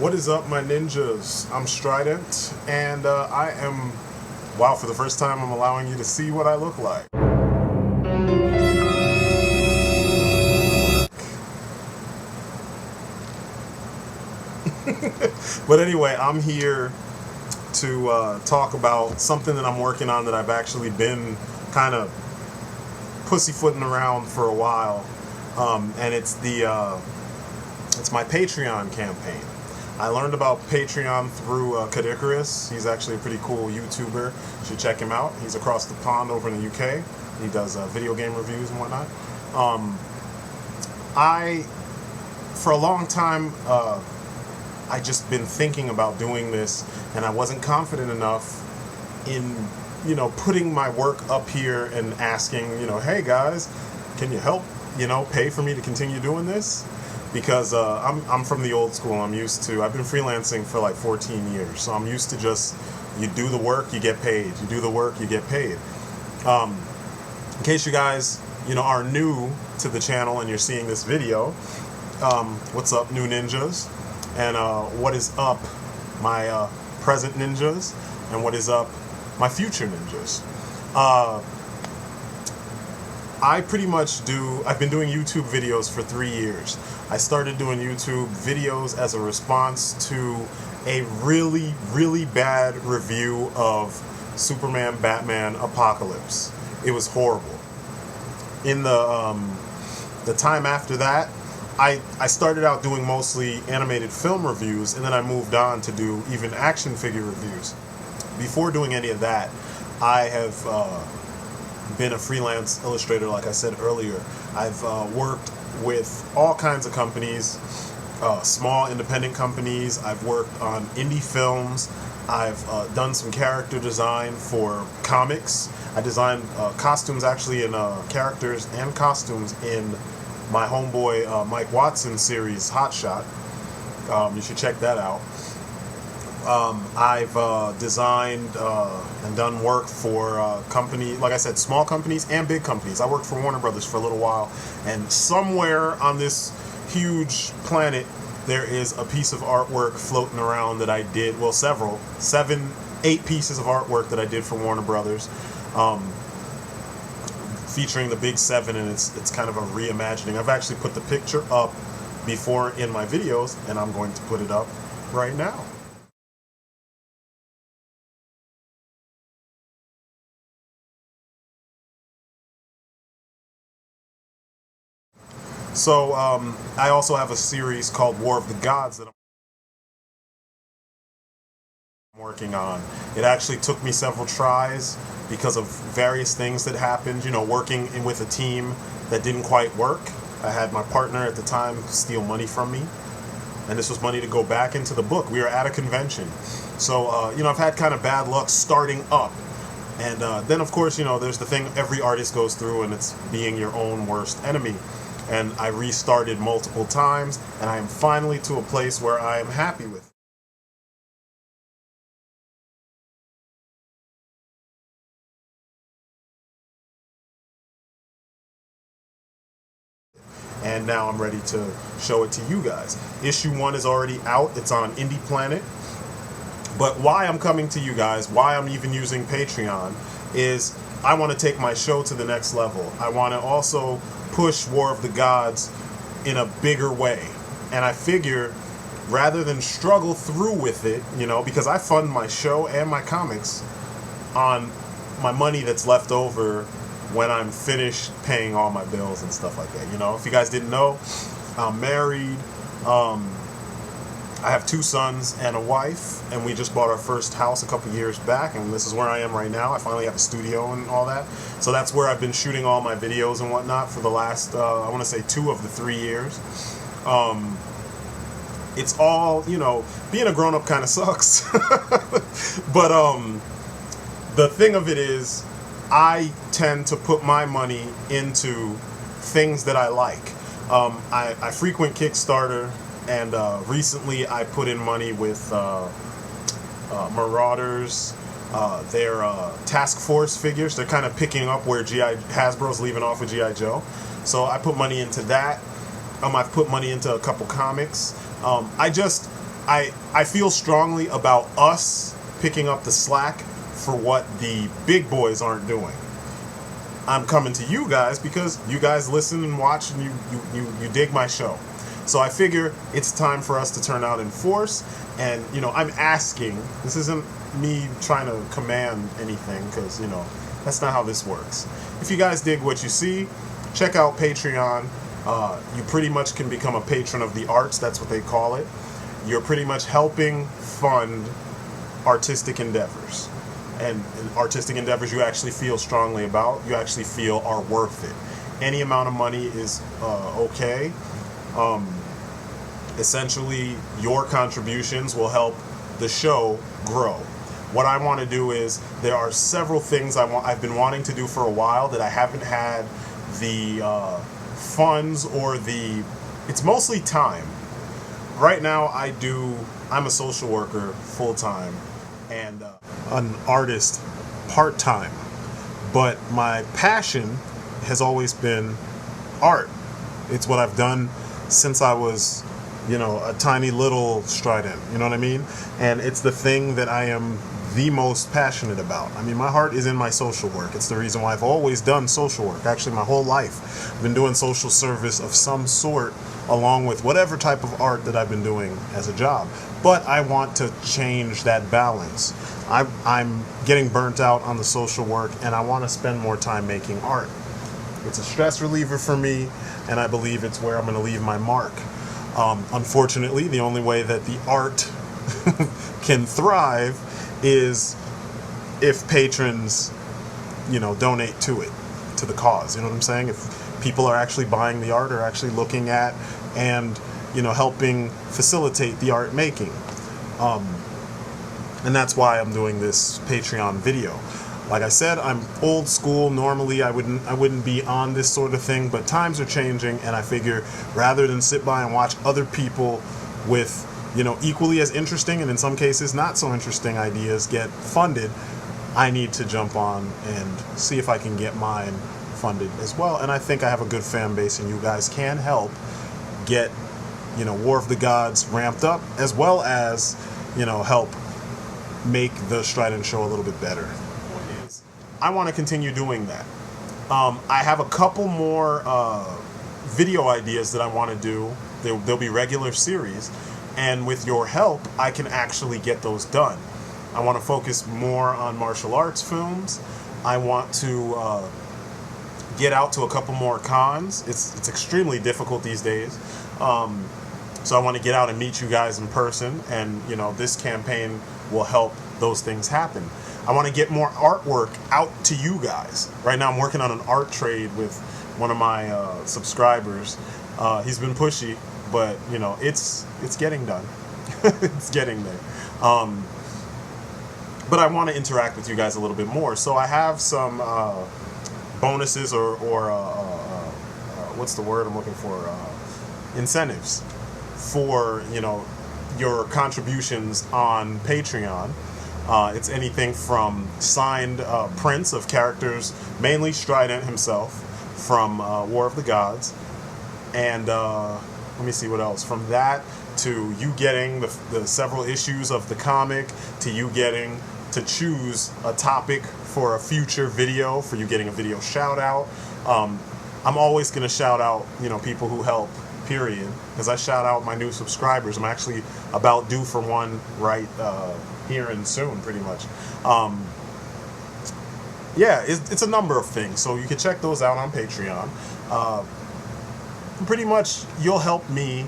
What is up, my ninjas? I'm Strident, and I am, wow, for the first time I'm allowing you to see what I look like. But anyway, I'm here to talk about something that I'm working on that I've actually been kind of pussyfooting around for a while, and it's my Patreon campaign. I learned about Patreon through Kadikarus. He's actually a pretty cool YouTuber. You should check him out. He's across the pond over in the UK. He does video game reviews and whatnot. For a long time, I just been thinking about doing this, and I wasn't confident enough in, putting my work up here and asking, hey guys, can you help, pay for me to continue doing this? Because I'm from the old school. I've been freelancing for like 14 years, so I'm used to just, you do the work, you get paid. You do the work, you get paid. In case you guys, are new to the channel and you're seeing this video, what's up, new ninjas? And what is up, my present ninjas? And what is up, my future ninjas? I've been doing YouTube videos for 3 years. I started doing YouTube videos as a response to a really, really bad review of Superman, Batman, Apocalypse. It was horrible. In the time after that, I started out doing mostly animated film reviews, and then I moved on to do even action figure reviews. Before doing any of that, I have been a freelance illustrator, like I said earlier. I've worked with all kinds of companies, small independent companies. I've worked on indie films. I've done some character design for comics. I designed costumes, actually, in characters and costumes in my homeboy Mike Watson series, Hot Shot. You should check that out. I've designed and done work for companies, like I said, small companies and big companies. I worked for Warner Brothers for a little while, and somewhere on this huge planet there is a piece of artwork floating around that I did, well, 8 pieces of artwork that I did for Warner Brothers, featuring the Big 7, and it's kind of a reimagining. I've actually put the picture up before in my videos, and I'm going to put it up right now. So I also have a series called War of the Gods that I'm working on. It actually took me several tries because of various things that happened, working with a team that didn't quite work. I had my partner at the time steal money from me, and this was money to go back into the book. We were at a convention. So, I've had kind of bad luck starting up. And then, of course, there's the thing every artist goes through, and it's being your own worst enemy. And I restarted multiple times, and I am finally to a place where I am happy with it. And now I'm ready to show it to you guys. Issue 1 is already out. It's on Indie Planet. But why I'm coming to you guys, why I'm even using Patreon, is I want to take my show to the next level. I want to also push War of the Gods in a bigger way. And I figure, rather than struggle through with it, because I fund my show and my comics on my money that's left over when I'm finished paying all my bills and stuff like that. If you guys didn't know, I'm married. I have 2 sons and a wife, and we just bought our first house a couple years back, and this is where I am right now. I finally have a studio and all that. So that's where I've been shooting all my videos and whatnot for the last, I want to say 2 of the 3 years. It's all, being a grown-up kind of sucks. But the thing of it is, I tend to put my money into things that I like. I frequent Kickstarter. And recently I put in money with Marauders. Their Task Force figures. They're kind of picking up where Hasbro's leaving off with G.I. Joe. So I put money into that. I've put money into a couple comics. I feel strongly about us picking up the slack for what the big boys aren't doing. I'm coming to you guys because you guys listen and watch and you dig my show. So I figure it's time for us to turn out in force. And, I'm asking. This isn't me trying to command anything because, that's not how this works. If you guys dig what you see, check out Patreon. You pretty much can become a patron of the arts. That's what they call it. You're pretty much helping fund artistic endeavors. And artistic endeavors you actually feel strongly about, you actually feel are worth it. Any amount of money is okay. Essentially, your contributions will help the show grow. What I want to do is, there are several things I've been wanting to do for a while that I haven't had the funds or it's mostly time. Right now I'm a social worker full-time and an artist part-time, but my passion has always been art. It's what I've done since I was, a tiny little strident, you know what I mean? And it's the thing that I am the most passionate about. I mean, my heart is in my social work. It's the reason why I've always done social work. Actually, my whole life, I've been doing social service of some sort, along with whatever type of art that I've been doing as a job. But I want to change that balance. I'm getting burnt out on the social work, and I want to spend more time making art. It's a stress reliever for me, and I believe it's where I'm going to leave my mark. Unfortunately, the only way that the art can thrive is if patrons, donate to it, to the cause. You know what I'm saying? If people are actually buying the art or actually looking at and, helping facilitate the art making. And that's why I'm doing this Patreon video. Like I said, I'm old school. Normally I wouldn't be on this sort of thing, but times are changing, and I figure rather than sit by and watch other people with, equally as interesting and in some cases not so interesting ideas get funded, I need to jump on and see if I can get mine funded as well. And I think I have a good fan base, and you guys can help get, War of the Gods ramped up, as well as, help make the Strident show a little bit better. I want to continue doing that. I have a couple more video ideas that I want to do. They'll be regular series, and with your help, I can actually get those done. I want to focus more on martial arts films. I want to get out to a couple more cons. It's extremely difficult these days. So I want to get out and meet you guys in person, and this campaign will help those things happen. I want to get more artwork out to you guys. Right now I'm working on an art trade with one of my subscribers. He's been pushy, but it's getting done. It's getting there. But I want to interact with you guys a little bit more. So I have some bonuses or what's the word I'm looking for? Incentives for your contributions on Patreon. It's anything from signed prints of characters, mainly Strident himself, from War of the Gods, and let me see what else. From that to you getting the several issues of the comic, to you getting to choose a topic for a future video, for you getting a video shout out. I'm always going to shout out people who help, period, because I shout out my new subscribers. I'm actually about due for one right here and soon, pretty much. Yeah, it's a number of things, so you can check those out on Patreon. Pretty much, you'll help me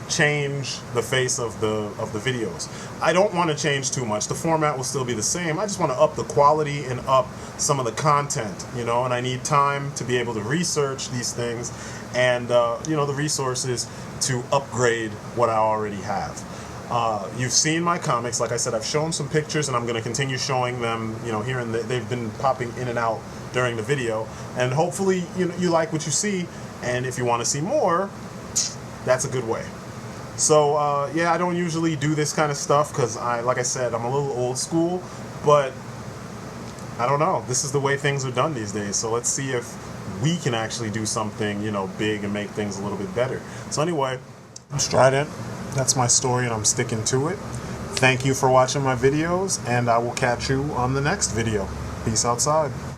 change the face of the videos. I don't want to change too much. The format will still be the same. I just want to up the quality and up some of the content, and I need time to be able to research these things and the resources to upgrade what I already have. You've seen my comics. Like I said, I've shown some pictures, and I'm going to continue showing them, here and there. They've been popping in and out during the video, and hopefully you like what you see, and if you want to see more, that's a good way. So yeah, I don't usually do this kind of stuff because like I said, I'm a little old school, but I don't know. This is the way things are done these days. So let's see if we can actually do something, big and make things a little bit better. So anyway, I'm Strident. That's my story, and I'm sticking to it. Thank you for watching my videos, and I will catch you on the next video. Peace outside.